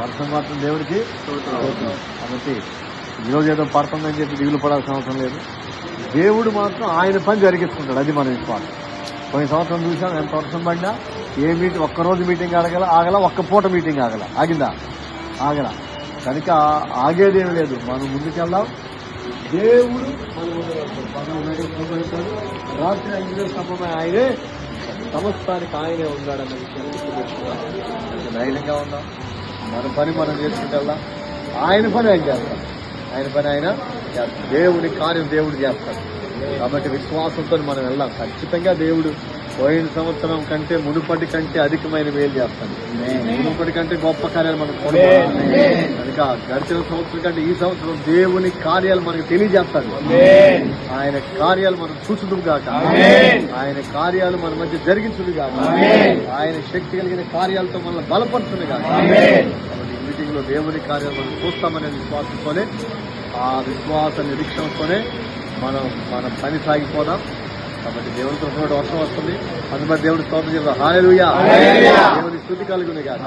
వర్షం మాత్రం దేవుడికి కాబట్టి ఈరోజు ఏదో పడుతుందని చెప్పి దిగులు పడాల్సిన అవసరం లేదు. దేవుడు మాత్రం ఆయన పని జరిగిస్తుంటాడు. అది మన విశ్వాసం. కొన్ని సంవత్సరం చూసాం ఎంత వర్షం పడినా ఏ మీటింగ్ ఒక్కరోజు మీటింగ్ ఆగల ఒక్క పూట మీటింగ్ ఆగిందా? ఆగల. కనుక ఆగేదేమి లేదు. మనం ముందుకెళ్దాం. దేవుడు రాత్రి 5 సమయమే ఆయనే, సమస్తానికి ఆయనే ఉన్నాడన్న విషయాన్ని ధైర్యంగా ఉందాం. మన పని మనం చేసుకుంటా. ఆయన పని ఆయన చేస్తాడు. ఆయన పని ఆయన చేస్తాడు. దేవుడి కార్యం దేవుడు చేస్తాడు. కాబట్టి విశ్వాసంతో మనం వెళ్దాం. ఖచ్చితంగా దేవుడు పోయిన సంవత్సరం కంటే మునుపటి కంటే అధికమైన మేలు చేస్తాడు. మునుపటి కంటే గొప్ప కార్యాలు మనకు కనుక గడిచిన సంవత్సరం కంటే ఈ సంవత్సరం దేవుని కార్యాలు మనకు తెలియజేస్తాడు. ఆయన కార్యాలు మనం చూసుదుం గాక, ఆయన కార్యాలు మన మధ్య జరిగించుడు గాక, ఆయన శక్తి కలిగిన కార్యాలతో మనల్ని బలపరుచును గాక. కాబట్టి ఈ మీటింగ్ లో దేవుని కార్యాలు మనం చూస్తామనే విశ్వాసంతోనే, ఆ విశ్వాస నిరీక్షణతోనే మనం మన పని సాగిపోదాం. కాబట్టి దేవుడితో వర్షం వస్తుంది. అందుబాటు దేవుడి స్తోత్రం చేద్దాం. హల్లెలూయా. దేవుని స్తుతి కలుగును గాక.